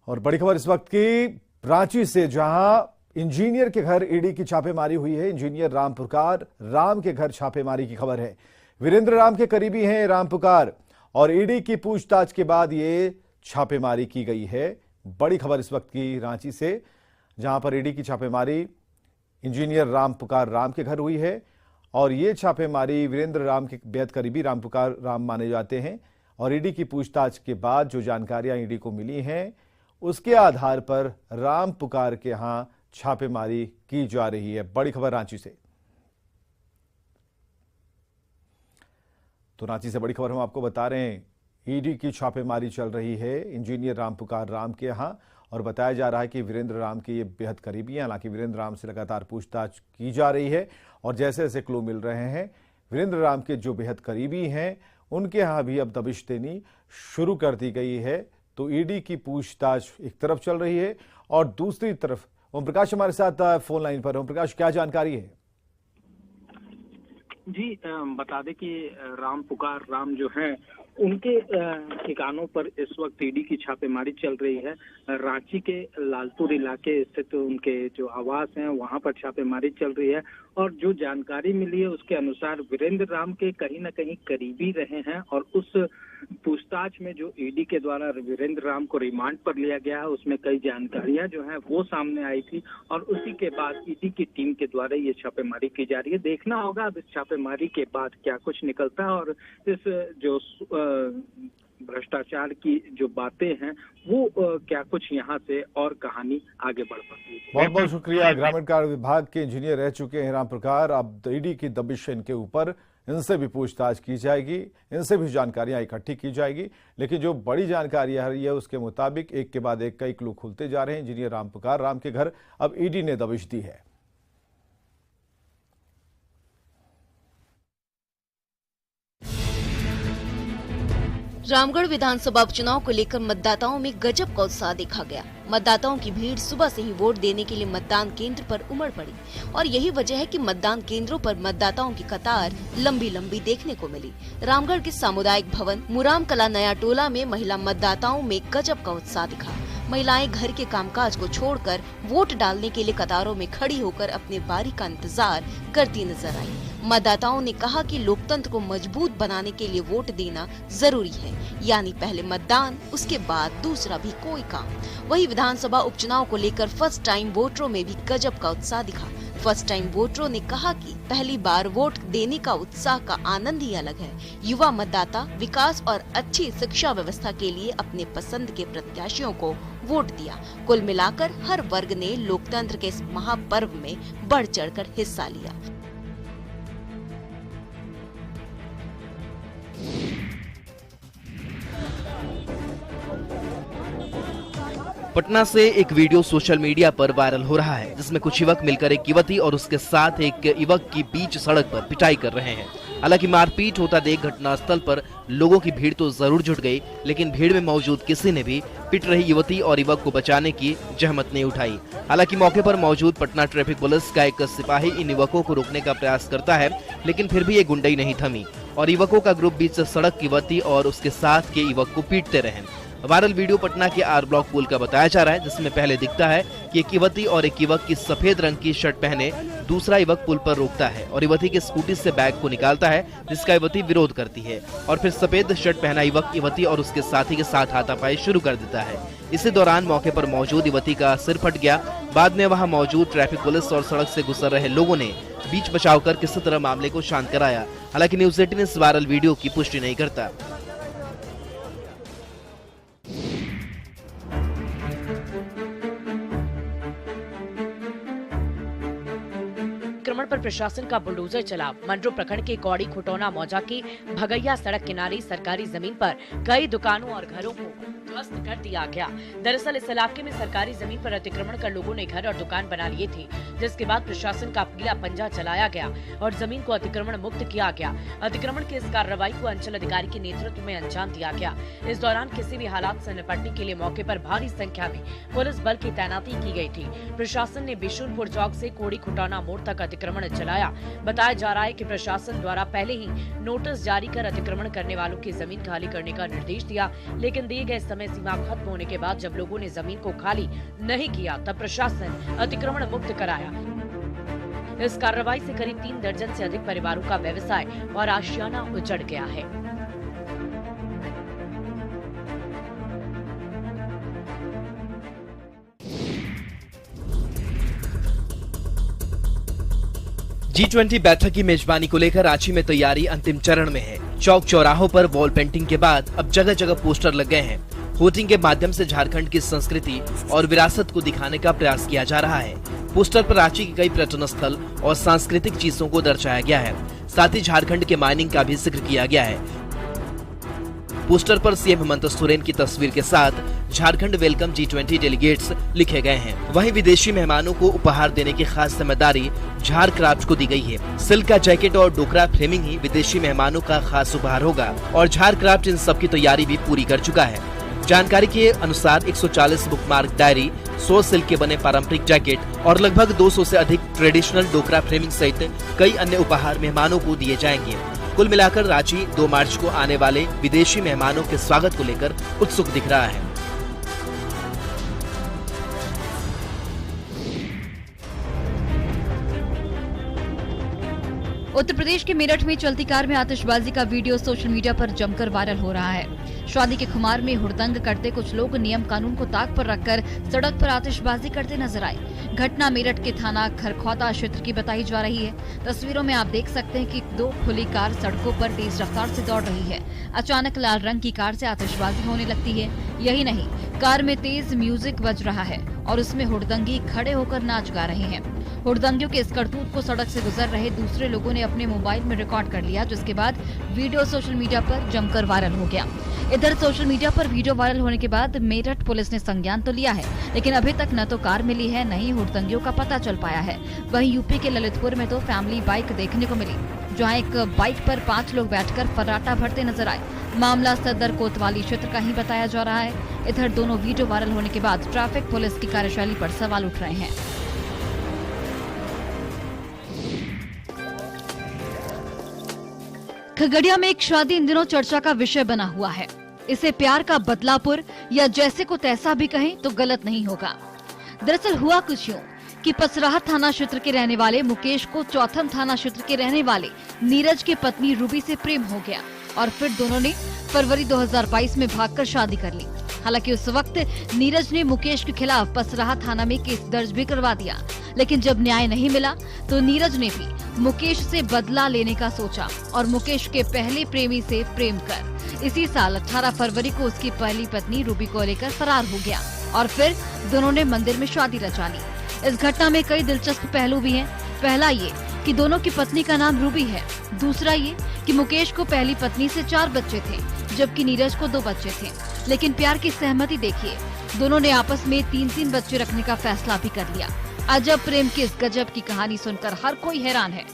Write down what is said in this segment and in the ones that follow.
और बड़ी खबर इस वक्त की रांची से, जहां इंजीनियर के घर ईडी की छापेमारी हुई है। इंजीनियर राम पुकार राम के घर छापेमारी की खबर है। वीरेंद्र राम के करीबी हैं राम पुकार और ईडी की पूछताछ के बाद ये छापेमारी की गई है। बड़ी खबर इस वक्त की रांची से, जहां पर ईडी की छापेमारी इंजीनियर राम पुकार राम के घर हुई है और ये छापेमारी वीरेंद्र राम के बेहद करीबी राम पुकार राम माने जाते हैं। और ईडी की पूछताछ के बाद जो जानकारियां ईडी को मिली हैं उसके आधार पर राम पुकार के यहां छापेमारी की जा रही है। बड़ी खबर रांची से। तो रांची से बड़ी खबर हम आपको बता रहे हैं, ईडी की छापेमारी चल रही है इंजीनियर राम पुकार राम के यहां और बताया जा रहा है कि वीरेंद्र राम के ये बेहद करीबी हैं। हालांकि वीरेंद्र राम से लगातार पूछताछ की जा रही है और जैसे जैसे क्लू मिल रहे हैं, वीरेंद्र राम के जो बेहद करीबी हैं उनके यहां भी अब दबिश देनी शुरू कर दी गई है। तो ईडी की पूछताछ एक तरफ चल रही है और दूसरी तरफ ओम प्रकाश हमारे साथ फोन लाइन पर। ओम प्रकाश, क्या जानकारी है? जी बता दें कि राम पुकार राम जो हैं उनके ठिकानों पर इस वक्त ईडी की छापेमारी चल रही है। रांची के लालपुर इलाके स्थित उनके जो आवास हैं वहां पर छापेमारी चल रही है और जो जानकारी मिली है उसके अनुसार वीरेंद्र राम के कहीं न कहीं करीबी रहे हैं और उस पूछताछ में जो ईडी के द्वारा वीरेंद्र राम को रिमांड पर लिया गया है उसमें कई जानकारियां जो हैं वो सामने आई थी और उसी के बाद ईडी की टीम के द्वारा ये छापेमारी की जा रही है। देखना होगा अब इस छापेमारी के बाद क्या कुछ निकलता है और इस जो भ्रष्टाचार की जो बातें हैं वो क्या कुछ यहाँ से और कहानी आगे बढ़ पाती है। बहुत बहुत शुक्रिया। ग्रामीण कार्य विभाग के इंजीनियर रह चुके हैं राम पुकार। अब ईडी की दबिश इनके ऊपर, इनसे भी पूछताछ की जाएगी, इनसे भी जानकारियां इकट्ठी की जाएगी। लेकिन जो बड़ी जानकारी आ रही है उसके मुताबिक एक के बाद एक कई क्लू खुलते जा रहे हैं। इंजीनियर राम पुकार राम के घर अब ईडी ने दबिश दी है। रामगढ़ विधानसभा उपचुनाव को लेकर मतदाताओं में गजब का उत्साह देखा गया। मतदाताओं की भीड़ सुबह से ही वोट देने के लिए मतदान केंद्र पर उमड़ पड़ी और यही वजह है कि मतदान केंद्रों पर मतदाताओं की कतार लंबी लंबी देखने को मिली। रामगढ़ के सामुदायिक भवन मुराम कला नया टोला में महिला मतदाताओं में गजब का उत्साह दिखा। महिलाएं घर के कामकाज को छोड़कर वोट डालने के लिए कतारों में खड़ी होकर अपने बारी का इंतजार करती नजर आई। मतदाताओं ने कहा कि लोकतंत्र को मजबूत बनाने के लिए वोट देना जरूरी है, यानी पहले मतदान, उसके बाद दूसरा भी कोई काम। वही विधानसभा उपचुनाव को लेकर फर्स्ट टाइम वोटरों में भी गजब का उत्साह दिखा। फर्स्ट टाइम वोटरों ने कहा कि पहली बार वोट देने का उत्साह का आनंद ही अलग है। युवा मतदाता विकास और अच्छी शिक्षा व्यवस्था के लिए अपने पसंद के प्रत्याशियों को वोट दिया। कुल मिलाकर हर वर्ग ने लोकतंत्र के इस महापर्व में बढ़ चढ़कर हिस्सा लिया। पटना से एक वीडियो सोशल मीडिया पर वायरल हो रहा है, जिसमें कुछ युवक मिलकर एक युवती और उसके साथ एक युवक की बीच सड़क पर पिटाई कर रहे हैं। हालांकि मारपीट होता देख घटनास्थल पर लोगों की भीड़ तो जरूर जुट गई, लेकिन भीड़ में मौजूद किसी ने भी पिट रही युवती और युवक को बचाने की जहमत नहीं उठाई। हालांकि मौके पर मौजूद पटना ट्रैफिक पुलिस का एक सिपाही इन युवकों को रोकने का प्रयास करता है, लेकिन फिर भी ये गुंडई नहीं थमी और युवकों का ग्रुप बीच सड़क युवती और उसके साथ के युवक को पीटते रहे। वायरल वीडियो पटना के आर ब्लॉक पुल का बताया जा रहा है, जिसमें पहले दिखता है कि एक युवती और एक युवक की सफेद रंग की शर्ट पहने दूसरा युवक पुल पर रोकता है और युवती के स्कूटी से बैग को निकालता है, जिसका युवती विरोध करती है और फिर सफेद शर्ट पहना युवक युवती और उसके साथी के साथ हाथापाई शुरू कर देता है। इसी दौरान मौके पर मौजूद युवती का सिर फट गया। बाद में वहां मौजूद ट्रैफिक पुलिस और सड़क से गुजर रहे लोगों ने बीच बचाव कर किसी तरह मामले को शांत कराया। हालांकि न्यूज़ 18 इस वायरल वीडियो की पुष्टि नहीं करता। अतिक्रमण पर प्रशासन का बुलडोजर चला। मंडरो प्रखंड के कौड़ी खुटौना मौजा की भगैया सड़क किनारे सरकारी जमीन पर कई दुकानों और घरों को ध्वस्त कर दिया गया। दरअसल इस इलाके में सरकारी जमीन पर अतिक्रमण कर लोगों ने घर और दुकान बना लिए थे, जिसके बाद प्रशासन का पीला पंजा चलाया गया और जमीन को अतिक्रमण मुक्त किया गया। अतिक्रमण की इस कार्रवाई को अंचल अधिकारी के नेतृत्व में अंजाम दिया गया। इस दौरान किसी भी हालात से निपटने के लिए मौके पर भारी संख्या में पुलिस बल की तैनाती की गई थी। प्रशासन ने बिशुनपुर चौक से कोड़ी खुटौना मोड़ तक अतिक्रमण चलाया। बताया जा रहा है कि प्रशासन द्वारा पहले ही नोटिस जारी कर अतिक्रमण करने वालों की जमीन खाली करने का निर्देश दिया, लेकिन दिए गए समय समय सीमा खत्म होने के बाद जब लोगों ने जमीन को खाली नहीं किया तब प्रशासन अतिक्रमण मुक्त कराया। इस कार्रवाई से करीब 3 दर्जन से अधिक परिवारों का व्यवसाय और आशियाना उजड़ गया है। G20 बैठक की मेजबानी को लेकर रांची में तैयारी अंतिम चरण में है। चौक चौराहों पर वॉल पेंटिंग के बाद अब जगह जगह पोस्टर लग गए हैं। होर्डिंग के माध्यम से झारखंड की संस्कृति और विरासत को दिखाने का प्रयास किया जा रहा है। पोस्टर पर रांची के कई पर्यटन स्थल और सांस्कृतिक चीजों को दर्शाया गया है। साथ ही झारखंड के माइनिंग का भी जिक्र किया गया है। पोस्टर पर सीएम हेमंत सोरेन की तस्वीर के साथ झारखंड वेलकम G20 डेलीगेट्स लिखे गए हैं। वहीं विदेशी मेहमानों को उपहार देने की खास जिम्मेदारी झारक्राफ्ट को दी गई है। सिल्क का जैकेट और डोकरा फ्रेमिंग ही विदेशी मेहमानों का खास उपहार होगा और झारक्राफ्ट इन सब की तैयारी भी पूरी कर चुका है। जानकारी के अनुसार 140 बुकमार्क डायरी, 100 सिल्क के बने पारंपरिक जैकेट और लगभग 200 से अधिक ट्रेडिशनल डोकरा फ्रेमिंग सहित कई अन्य उपहार मेहमानों को दिए जाएंगे। कुल मिलाकर रांची 2 मार्च को आने वाले विदेशी मेहमानों के स्वागत को लेकर उत्सुक दिख रहा है। उत्तर प्रदेश के मेरठ में चलती कार में आतिशबाजी का वीडियो सोशल मीडिया पर जमकर वायरल हो रहा है। शादी के खुमार में हुड़दंग करते कुछ लोग नियम कानून को ताक पर रखकर सड़क पर आतिशबाजी करते नजर आए। घटना मेरठ के थाना खरखौदा क्षेत्र की बताई जा रही है। तस्वीरों में आप देख सकते हैं कि 2 खुली कार सड़कों पर तेज रफ्तार से दौड़ रही है। अचानक लाल रंग की कार से आतिशबाजी होने लगती है। यही नहीं, कार में तेज म्यूजिक बज रहा है और उसमें हुड़दंगी खड़े होकर नाच गा रहे हैं। हुड़दंगियों के इस करतूत को सड़क से गुजर रहे दूसरे लोगों ने अपने मोबाइल में रिकॉर्ड कर लिया, जिसके बाद वीडियो सोशल मीडिया पर जमकर वायरल हो गया। इधर सोशल मीडिया पर वीडियो वायरल होने के बाद मेरठ पुलिस ने संज्ञान तो लिया है, लेकिन अभी तक न तो कार मिली है, न ही हुड़दंगियों का पता चल पाया है। वहीं यूपी के ललितपुर में तो फैमिली बाइक देखने को मिली, जहां एक बाइक पर 5 लोग बैठकर फर्राटा भरते नजर आए। मामला सदर कोतवाली क्षेत्र का ही बताया जा रहा है। इधर दोनों वीडियो वायरल होने के बाद ट्रैफिक पुलिस की कार्यशैली पर सवाल उठ रहे हैं। खगड़िया में एक शादी इन दिनों चर्चा का विषय बना हुआ है। इसे प्यार का बदलापुर या जैसे को तैसा भी कहें तो गलत नहीं होगा। दरअसल हुआ कुछ यूं कि पसराहा थाना क्षेत्र के रहने वाले मुकेश को चौथम थाना क्षेत्र के रहने वाले नीरज की पत्नी रूबी से प्रेम हो गया और फिर दोनों ने फरवरी 2022 में भागकर शादी कर ली। हालांकि उस वक्त नीरज ने मुकेश के खिलाफ पसराहा थाना में केस दर्ज भी करवा दिया, लेकिन जब न्याय नहीं मिला तो नीरज ने भी मुकेश से बदला लेने का सोचा और मुकेश के पहले प्रेमी से प्रेम कर इसी साल 18 फरवरी को उसकी पहली पत्नी रूबी को लेकर फरार हो गया और फिर दोनों ने मंदिर में शादी रचा ली। इस घटना में कई दिलचस्प पहलू भी हैं। पहला ये कि दोनों की पत्नी का नाम रूबी है। दूसरा ये कि मुकेश को पहली पत्नी से 4 बच्चे थे, जबकि नीरज को 2 बच्चे थे। लेकिन प्यार की सहमति देखिए, दोनों ने आपस में 3-3 बच्चे रखने का फैसला भी कर लिया। अजब प्रेम की इस गजब की कहानी सुनकर हर कोई हैरान है।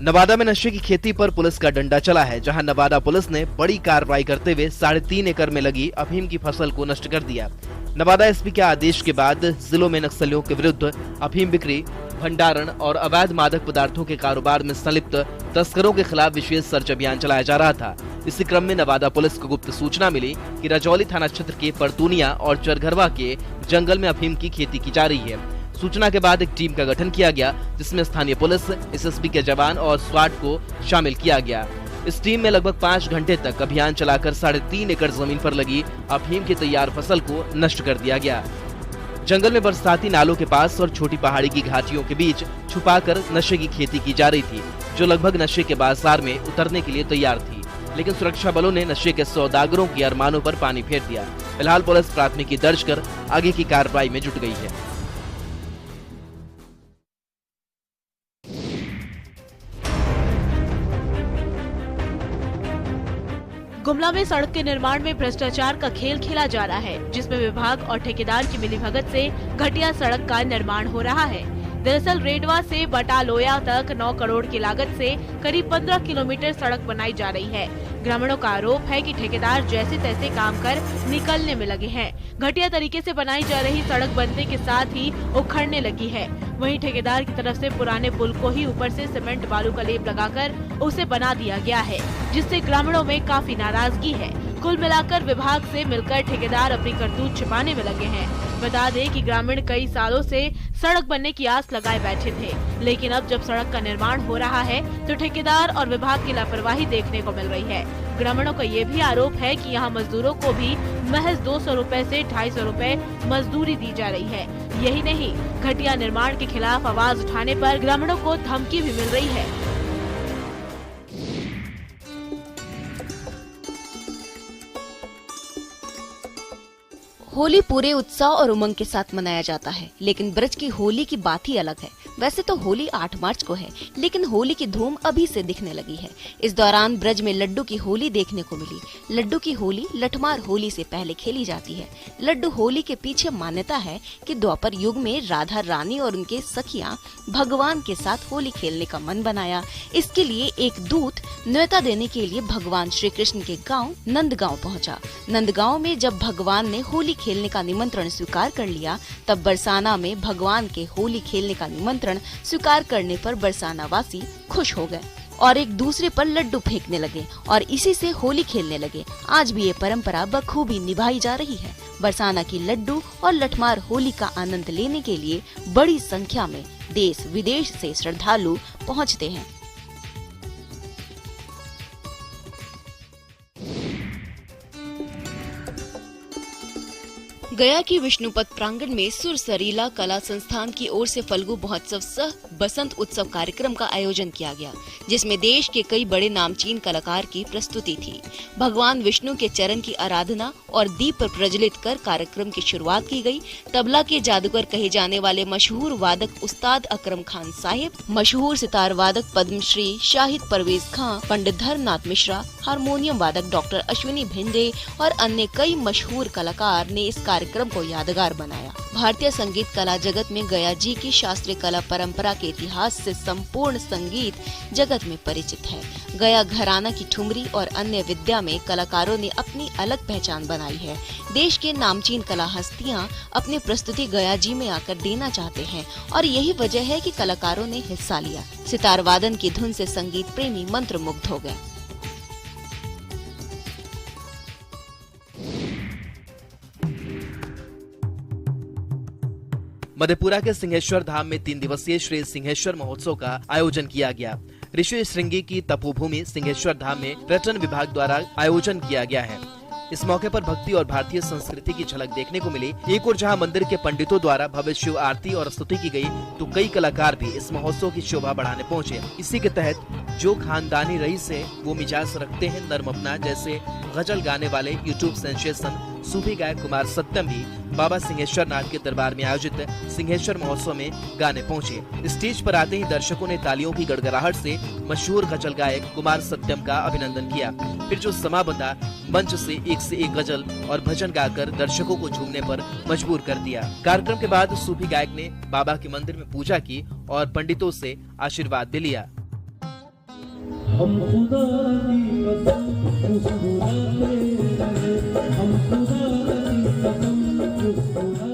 नवादा में नशे की खेती पर पुलिस का डंडा चला है, जहां नवादा पुलिस ने बड़ी कार्रवाई करते हुए 3.5 एकड़ में लगी अफीम की फसल को नष्ट कर दिया। नवादा एसपी के आदेश के बाद जिलों में नक्सलियों के विरुद्ध अफीम बिक्री, भंडारण और अवैध मादक पदार्थों के कारोबार में संलिप्त तस्करों के खिलाफ विशेष सर्च अभियान चलाया जा रहा था। इसी क्रम में नवादा पुलिस को गुप्त सूचना मिली कि रजौली थाना क्षेत्र के परतूनिया और चरघरवा के जंगल में अफीम की खेती की जा रही है। सूचना के बाद एक टीम का गठन किया गया, जिसमें स्थानीय पुलिस, एसएसबी के जवान और स्वाट को शामिल किया गया। इस टीम में लगभग 5 घंटे तक अभियान चलाकर 3.5 एकड़ जमीन पर लगी अफीम की तैयार फसल को नष्ट कर दिया गया। जंगल में बरसाती नालों के पास और छोटी पहाड़ी की घाटियों के बीच छुपाकर नशे की खेती की जा रही थी, जो लगभग नशे के बाजार में उतरने के लिए तैयार थी। लेकिन सुरक्षा बलों ने नशे के सौदागरों के अरमानों पर पानी फेर दिया। फिलहाल पुलिस प्राथमिकी दर्ज कर आगे की कार्रवाई में जुट गई है। गुमला में सड़क के निर्माण में भ्रष्टाचार का खेल खेला जा रहा है, जिसमें विभाग और ठेकेदार की मिलीभगत से घटिया सड़क का निर्माण हो रहा है। दरअसल रेडवा से बटालोया तक 9 करोड़ की लागत से करीब 15 किलोमीटर सड़क बनाई जा रही है। ग्रामीणों का आरोप है कि ठेकेदार जैसे तैसे काम कर निकलने में लगे हैं। घटिया तरीके से बनाई जा रही सड़क बनने के साथ ही उखड़ने लगी है। वहीं ठेकेदार की तरफ से पुराने पुल को ही ऊपर से सीमेंट बालू का लेप लगाकर उसे बना दिया गया है, जिससे ग्रामीणों में काफी नाराजगी है। कुल मिलाकर विभाग से मिलकर ठेकेदार अपनी करतूत छिपाने में लगे हैं। बता दें कि ग्रामीण कई सालों से सड़क बनने की आस लगाए बैठे थे, लेकिन अब जब सड़क का निर्माण हो रहा है तो ठेकेदार और विभाग की लापरवाही देखने को मिल रही है। ग्रामीणों का ये भी आरोप है कि यहाँ मजदूरों को भी महज 200 रुपए से 250 रुपए मजदूरी दी जा रही है। यही नहीं, घटिया निर्माण के खिलाफ आवाज उठाने पर ग्रामीणों को धमकी भी मिल रही है। होली पूरे उत्साह और उमंग के साथ मनाया जाता है, लेकिन ब्रज की होली की बात ही अलग है। वैसे तो होली 8 मार्च को है, लेकिन होली की धूम अभी से दिखने लगी है। इस दौरान ब्रज में लड्डू की होली देखने को मिली। लड्डू की होली लठमार होली से पहले खेली जाती है। लड्डू होली के पीछे मान्यता है कि द्वापर युग में राधा रानी और उनके सखियां भगवान के साथ होली खेलने का मन बनाया। इसके लिए एक दूत न्योता देने के लिए भगवान श्री कृष्ण के गाँव नंदगांव पहुँचा। नंदगांव में जब भगवान ने होली खेलने का निमंत्रण स्वीकार कर लिया, तब बरसाना में भगवान के होली खेलने का निमंत्रण स्वीकार करने पर बरसाना वासी खुश हो गए और एक दूसरे पर लड्डू फेंकने लगे और इसी से होली खेलने लगे। आज भी ये परंपरा बखूबी निभाई जा रही है। बरसाना की लड्डू और लठमार होली का आनंद लेने के लिए बड़ी संख्या में देश विदेश से श्रद्धालु पहुंचते हैं। गया की विष्णुपद प्रांगण में सुरसरीला कला संस्थान की ओर से फल्गु महोत्सव सह बसंत उत्सव कार्यक्रम का आयोजन किया गया, जिसमें देश के कई बड़े नामचीन कलाकार की प्रस्तुति थी। भगवान विष्णु के चरण की आराधना और दीप पर प्रज्वलित कर कार्यक्रम की शुरुआत की गई। तबला के जादूगर कहे जाने वाले मशहूर वादक उस्ताद अकरम खान साहिब, मशहूर सितार वादक पद्मश्री शाहिद परवेज खां, पंडित धर्मनाथ मिश्रा, हारमोनियम वादक डॉक्टर अश्विनी भिंडे और अन्य कई मशहूर कलाकार ने इस कार्यक्रम को यादगार बनाया। भारतीय संगीत कला जगत में गया जी की शास्त्रीय कला परंपरा के इतिहास से संपूर्ण संगीत जगत में परिचित है। गया घराना की ठुमरी और अन्य विद्या में कलाकारों ने अपनी अलग पहचान बनाई है। देश के नामचीन कला हस्तियां अपनी प्रस्तुति गया जी में आकर देना चाहते हैं और यही वजह है कि कलाकारों ने हिस्सा लिया। सितार वादन की धुन से संगीत प्रेमी मंत्रमुग्ध हो गए। मधेपुरा के सिंहेश्वर धाम में 3 दिवसीय श्री सिंहेश्वर महोत्सव का आयोजन किया गया। ऋषि श्रृंगी की तपोभूमि सिंहेश्वर धाम में पर्यटन विभाग द्वारा आयोजन किया गया है। इस मौके पर भक्ति और भारतीय संस्कृति की झलक देखने को मिली। एक और जहां मंदिर के पंडितों द्वारा भव्य शिव आरती और स्तुति की गई, तो कई कलाकार भी इस महोत्सव की शोभा बढ़ाने पहुंचे। इसी के तहत जो खानदानी रईस है वो मिजाज रखते हैं नर्म अपना, जैसे गजल गाने वाले यूट्यूब सेंसेशन सूफी गायक कुमार सत्यम भी बाबा सिंहेश्वर नाथ के दरबार में आयोजित सिंहेश्वर महोत्सव में गाने पहुंचे। स्टेज पर आते ही दर्शकों ने तालियों की गड़गड़ाहट से मशहूर गजल गायक कुमार सत्यम का अभिनंदन किया। फिर जो समा बंधा, मंच से एक गजल और भजन गाकर दर्शकों को झूमने पर मजबूर कर दिया। कार्यक्रम के बाद सूफी गायक ने बाबा के मंदिर में पूजा की और पंडितों से आशीर्वाद भी लिया। हम खुदा की कसम मुस्कुराते रहे, हम खुदा की कसम मुस्कुराते।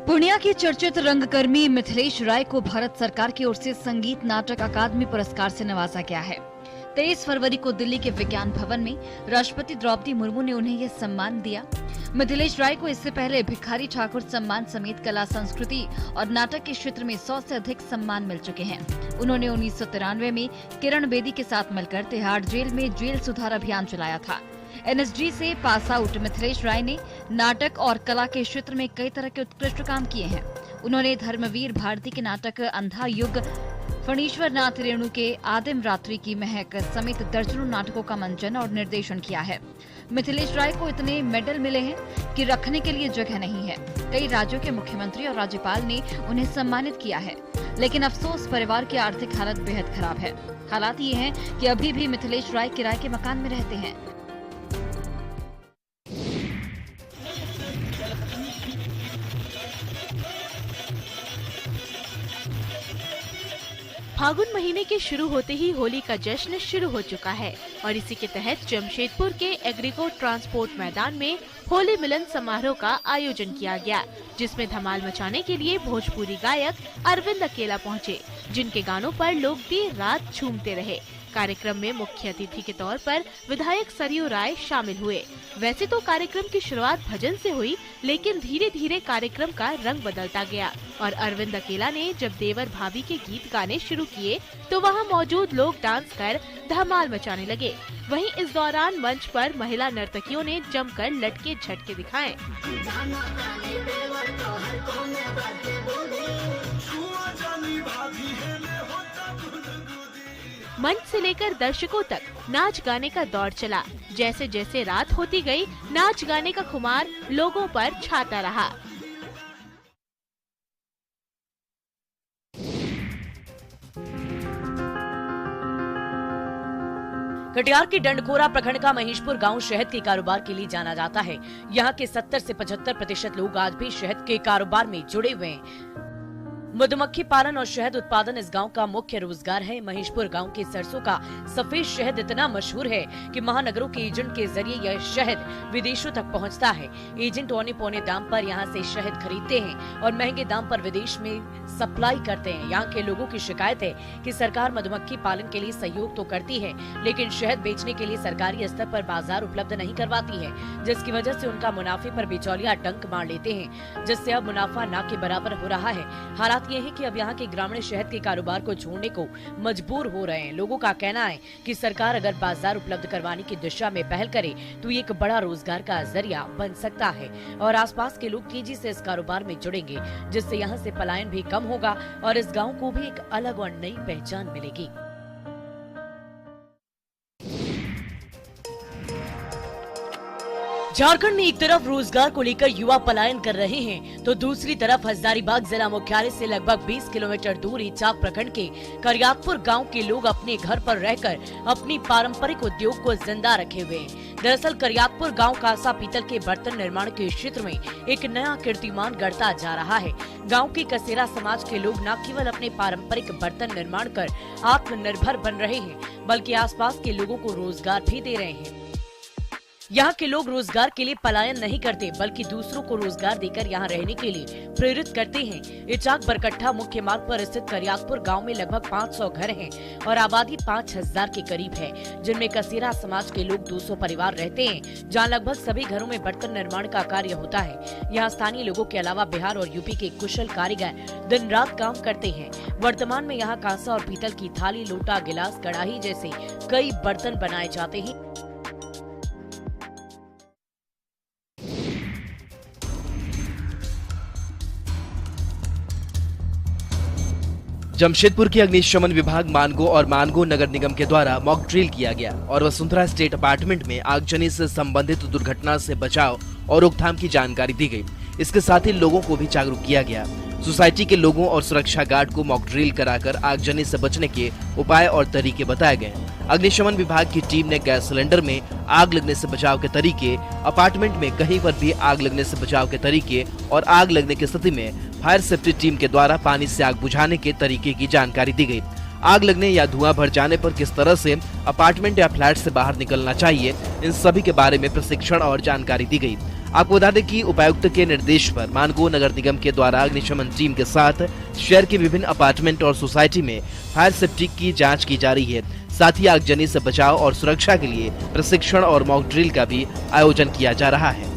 पूर्णिया के चर्चित रंगकर्मी मिथिलेश राय को भारत सरकार की ओर से संगीत नाटक अकादमी पुरस्कार से नवाजा गया है। 23 फरवरी को दिल्ली के विज्ञान भवन में राष्ट्रपति द्रौपदी मुर्मू ने उन्हें यह सम्मान दिया। मिथिलेश राय को इससे पहले भिखारी ठाकुर सम्मान समेत कला संस्कृति और नाटक के क्षेत्र में 100 से अधिक सम्मान मिल चुके हैं। उन्होंने 1993 में किरण बेदी के साथ मिलकर तिहाड़ जेल में जेल सुधार अभियान चलाया था। एनएसडी से पास आउट मिथिलेश राय ने नाटक और कला के क्षेत्र में कई तरह के उत्कृष्ट काम किए हैं। उन्होंने धर्मवीर भारती के नाटक अंधा युग, फणीश्वर नाथ रेणु के आदिम रात्रि की महक समेत दर्जनों नाटकों का मंचन और निर्देशन किया है। मिथिलेश राय को इतने मेडल मिले हैं कि रखने के लिए जगह नहीं है। कई राज्यों के मुख्यमंत्री और राज्यपाल ने उन्हें सम्मानित किया है, लेकिन अफसोस परिवार की आर्थिक हालत बेहद खराब है। हालात ये हैं कि अभी भी मिथिलेश राय किराए के मकान में रहते हैं। फागुन महीने के शुरू होते ही होली का जश्न शुरू हो चुका है और इसी के तहत जमशेदपुर के एग्रीको ट्रांसपोर्ट मैदान में होली मिलन समारोह का आयोजन किया गया, जिसमें धमाल मचाने के लिए भोजपुरी गायक अरविंद अकेला पहुंचे, जिनके गानों पर लोग देर रात झूमते रहे। कार्यक्रम में मुख्य अतिथि के तौर पर विधायक सरयू राय शामिल हुए। वैसे तो कार्यक्रम की शुरुआत भजन से हुई, लेकिन धीरे धीरे कार्यक्रम का रंग बदलता गया और अरविंद अकेला ने जब देवर भाभी के गीत गाने शुरू किए तो वहां मौजूद लोग डांस कर धमाल मचाने लगे। वहीं इस दौरान मंच पर महिला नर्तकियों ने जमकर लटके झटके दिखाए। मंच से लेकर दर्शकों तक नाच गाने का दौर चला। जैसे जैसे रात होती गई, नाच गाने का खुमार लोगों पर छाता रहा। कटिहार के डंडखोरा प्रखंड का महेशपुर गांव शहद के कारोबार के लिए जाना जाता है। यहाँ के 70 से 75% लोग आज भी शहद के कारोबार में जुड़े हुए हैं। मधुमक्खी पालन और शहद उत्पादन इस गांव का मुख्य रोजगार है। महेशपुर गांव के सरसों का सफेद शहद इतना मशहूर है कि महानगरों के एजेंट के जरिए यह शहद विदेशों तक पहुंचता है। एजेंट औने पौने दाम पर यहां से शहद खरीदते हैं और महंगे दाम पर विदेश में सप्लाई करते हैं। यहाँ के लोगों की शिकायत है कि सरकार मधुमक्खी पालन के लिए सहयोग तो करती है, लेकिन शहद बेचने के लिए सरकारी स्तर पर बाजार उपलब्ध नहीं करवाती है, जिसकी वजह से उनका मुनाफे पर बिचौलिया डंक मार लेते हैं, जिससे अब मुनाफा ना के बराबर हो रहा है। हालात ये है कि अब यहाँ के ग्रामीण शहद के कारोबार को छोड़ने को मजबूर हो रहे हैं। लोगों का कहना है कि सरकार अगर बाजार उपलब्ध करवाने की दिशा में पहल करे तो ये एक बड़ा रोजगार का जरिया बन सकता है और आसपास के लोग तेजी से इस कारोबार में जुड़ेंगे, जिससे यहाँ से पलायन भी कम होगा और इस गांव को भी एक अलग और नई पहचान मिलेगी। झारखंड में एक तरफ रोजगार को लेकर युवा पलायन कर रहे हैं, तो दूसरी तरफ हजारीबाग जिला मुख्यालय से लगभग 20 किलोमीटर दूर इचाक प्रखंड के करियातपुर गांव के लोग अपने घर पर रहकर अपनी पारंपरिक उद्योग को जिंदा रखे हुए हैं। दरअसल करियातपुर गांव कांसा पीतल के बर्तन निर्माण के क्षेत्र में एक नया कीर्तिमान गढ़ता जा रहा है। गाँव के कसेरा समाज के लोग न केवल अपने पारंपरिक बर्तन निर्माण कर आत्मनिर्भर बन रहे हैं, बल्कि आसपास के लोगों को रोजगार भी दे रहे हैं। यहाँ के लोग रोजगार के लिए पलायन नहीं करते, बल्कि दूसरों को रोजगार देकर यहाँ रहने के लिए प्रेरित करते हैं। इचाक बरकट्ठा मुख्य मार्ग पर स्थित करियातपुर गांव में लगभग 500 घर हैं और आबादी 5000 के करीब है, जिनमें कसेरा समाज के लोग 200 परिवार रहते हैं, जहाँ लगभग सभी घरों में बर्तन निर्माण का कार्य होता है। यहाँ स्थानीय लोगों के अलावा बिहार और यूपी के कुशल कारीगर दिन रात काम करते हैं। वर्तमान में यहाँ कांसा और पीतल की थाली, लोटा, गिलास, कड़ाही जैसे कई बर्तन बनाए जाते हैं। जमशेदपुर के अग्निशमन विभाग मानगो और मानगो नगर निगम के द्वारा मॉक ड्रिल किया गया और वसुंधरा स्टेट अपार्टमेंट में आगजनी से संबंधित दुर्घटना से बचाव और रोकथाम की जानकारी दी गई। इसके साथ ही लोगों को भी जागरूक किया गया। सोसाइटी के लोगों और सुरक्षा गार्ड को मॉक ड्रिल कराकर आगजनी से बचने के उपाय और तरीके बताए गए। अग्निशमन विभाग की टीम ने गैस सिलेंडर में आग लगने से बचाव के तरीके, अपार्टमेंट में कहीं पर भी आग लगने से बचाव के तरीके और आग लगने की स्थिति में फायर सेफ्टी टीम के द्वारा पानी से आग बुझाने के तरीके की जानकारी दी गई। आग लगने या धुआं भर जाने पर किस तरह से अपार्टमेंट या फ्लैट से बाहर निकलना चाहिए, इन सभी के बारे में प्रशिक्षण और जानकारी दी गई। आपको बता दें कि उपायुक्त के निर्देश पर मानगो नगर निगम के द्वारा अग्निशमन टीम के साथ शहर के विभिन्न अपार्टमेंट और सोसाइटी में फायर सेफ्टी की जांच की जा रही है। साथ ही आगजनी से बचाव और सुरक्षा के लिए प्रशिक्षण और मॉक ड्रिल का भी आयोजन किया जा रहा है।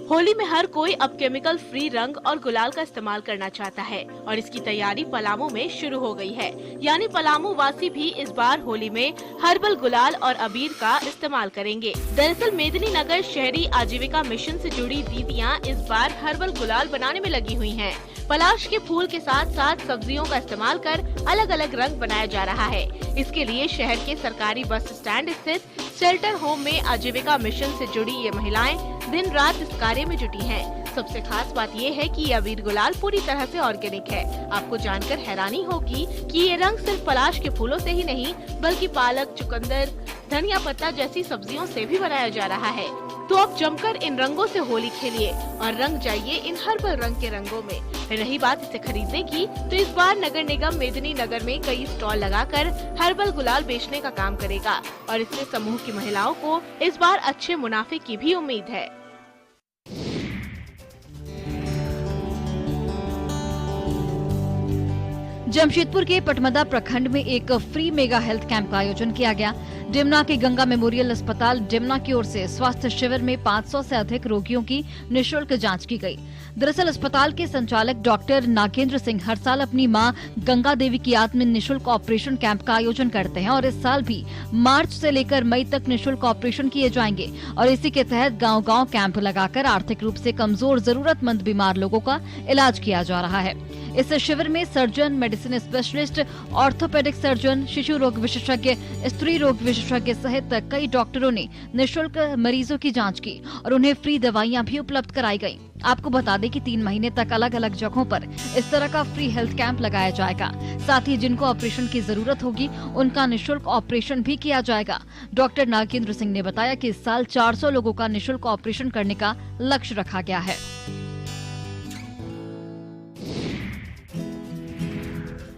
होली में हर कोई अब केमिकल फ्री रंग और गुलाल का इस्तेमाल करना चाहता है और इसकी तैयारी पलामू में शुरू हो गई है। यानी पलामू वासी भी इस बार होली में हर्बल गुलाल और अबीर का इस्तेमाल करेंगे। दरअसल मेदिनीनगर शहरी आजीविका मिशन से जुड़ी दीदियां इस बार हर्बल गुलाल बनाने में लगी हुई हैं। पलाश के फूल के साथ साथ सब्जियों का इस्तेमाल कर अलग अलग रंग बनाया जा रहा है। इसके लिए शहर के सरकारी बस स्टैंड स्थित शेल्टर होम में आजीविका मिशन से जुड़ी ये महिलाएं दिन रात इस कार्य में जुटी हैं। सबसे खास बात ये है कि ये अबीर गुलाल पूरी तरह से ऑर्गेनिक है। आपको जानकर हैरानी होगी कि ये रंग सिर्फ पलाश के फूलों से ही नहीं, बल्कि पालक, चुकंदर, धनिया पत्ता जैसी सब्जियों से भी बनाया जा रहा है। तो अब जमकर इन रंगों से होली खेलिए और रंग जाइए इन हर्बल रंग के रंगों में। रही बात इसे खरीदने की, तो इस बार नगर निगम मेदिनी नगर में कई स्टॉल लगाकर हर्बल गुलाल बेचने का काम करेगा और इसमें समूह की महिलाओं को इस बार अच्छे मुनाफे की भी उम्मीद है। जमशेदपुर के पटमदा प्रखंड में एक फ्री मेगा हेल्थ कैंप का आयोजन किया गया। डिमना के गंगा मेमोरियल अस्पताल डिमना की ओर से स्वास्थ्य शिविर में 500 से अधिक रोगियों की निःशुल्क जांच की गई। दरअसल अस्पताल के संचालक डॉक्टर नागेंद्र सिंह हर साल अपनी मां गंगा देवी की याद में निःशुल्क ऑपरेशन कैंप का आयोजन करते हैं और इस साल भी मार्च से लेकर मई तक निःशुल्क ऑपरेशन किए जाएंगे और इसी के तहत गांव-गांव कैंप लगाकर आर्थिक रूप से कमजोर जरूरतमंद बीमार लोगों का इलाज किया जा रहा है। इस शिविर में surgeon, medicine specialist, orthopaedic surgeon, शिशु रोग विशेषज्ञ, स्त्री रोग विशेषज्ञ सहित कई डॉक्टरों ने निःशुल्क मरीजों की जांच की और उन्हें फ्री दवाइयां भी उपलब्ध कराई गयी। आपको बता दें कि 3 महीने तक अलग अलग जगहों पर इस तरह का फ्री हेल्थ कैंप लगाया जाएगा। साथ ही जिनको ऑपरेशन की जरूरत होगी उनका निःशुल्क ऑपरेशन भी किया जाएगा। डॉक्टर नागेंद्र सिंह ने बताया कि इस साल 400 लोगों का निःशुल्क ऑपरेशन करने का लक्ष्य रखा गया है।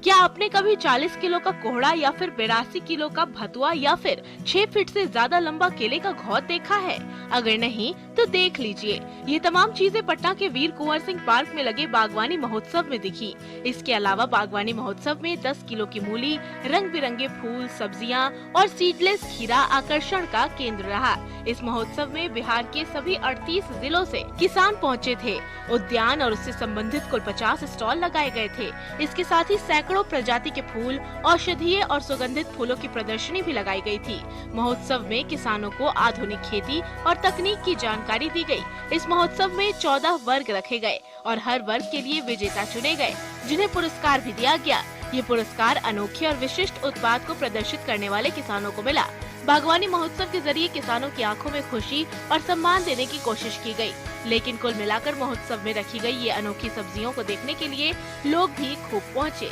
क्या आपने कभी 40 किलो का कोहड़ा या फिर 82 किलो का भतुआ या फिर 6 फीट से ज्यादा लंबा केले का घौद देखा है? अगर नहीं तो देख लीजिए, ये तमाम चीजें पटना के वीर कुंवर सिंह पार्क में लगे बागवानी महोत्सव में दिखी। इसके अलावा बागवानी महोत्सव में 10 किलो की मूली, रंग बिरंगे फूल, सब्जियां और सीडलेस खीरा आकर्षण का केंद्र रहा। इस महोत्सव में बिहार के सभी 38 जिलों से किसान पहुँचे थे। उद्यान और उससे संबंधित कुल 50 स्टॉल लगाए गए थे। इसके साथ ही सैकड़ों प्रजाति के फूल, औषधीय और सुगंधित फूलों की प्रदर्शनी भी लगाई गई थी। महोत्सव में किसानों को आधुनिक खेती और तकनीक की जानकारी दी गई। इस महोत्सव में 14 वर्ग रखे गए और हर वर्ग के लिए विजेता चुने गए, जिन्हें पुरस्कार भी दिया गया। ये पुरस्कार अनोखे और विशिष्ट उत्पाद को प्रदर्शित करने वाले किसानों को मिला। बागवानी महोत्सव के जरिए किसानों की आंखों में खुशी और सम्मान देने की कोशिश की गई। लेकिन कुल मिलाकर महोत्सव में रखी गई ये अनोखी सब्जियों को देखने के लिए लोग भी खूब पहुँचे।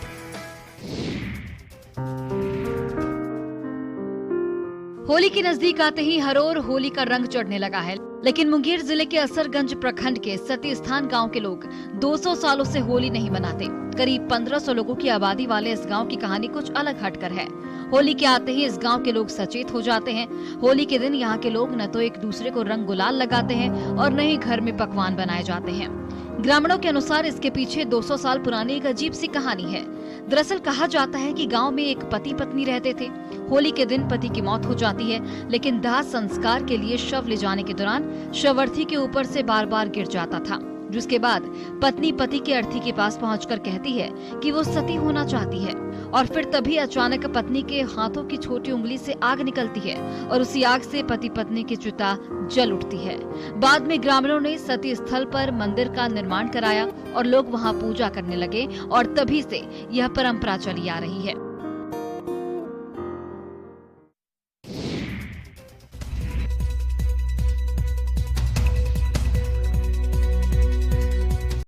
होली के नजदीक आते ही हर ओर होली का रंग चढ़ने लगा है, लेकिन मुंगेर जिले के असरगंज प्रखंड के सती स्थान गांव के लोग 200 सालों से होली नहीं मनाते। करीब 1500 लोगों की आबादी वाले इस गांव की कहानी कुछ अलग हटकर है। होली के आते ही इस गांव के लोग सचेत हो जाते हैं। होली के दिन यहाँ के लोग न तो एक दूसरे को रंग गुलाल लगाते हैं और न ही घर में पकवान बनाए जाते हैं। ग्रामीणों के अनुसार इसके पीछे 200 साल पुरानी एक अजीब सी कहानी है। दरअसल कहा जाता है कि गांव में एक पति पत्नी रहते थे। होली के दिन पति की मौत हो जाती है, लेकिन दाह संस्कार के लिए शव ले जाने के दौरान शवर्थी के ऊपर से बार बार गिर जाता था, जिसके बाद पत्नी पति के अर्थी के पास पहुंचकर कहती है कि वो सती होना चाहती है और फिर तभी अचानक पत्नी के हाथों की छोटी उंगली से आग निकलती है और उसी आग से पति पत्नी की चिता जल उठती है। बाद में ग्रामीणों ने सती स्थल पर मंदिर का निर्माण कराया और लोग वहां पूजा करने लगे और तभी से यह परंपरा चली आ रही है।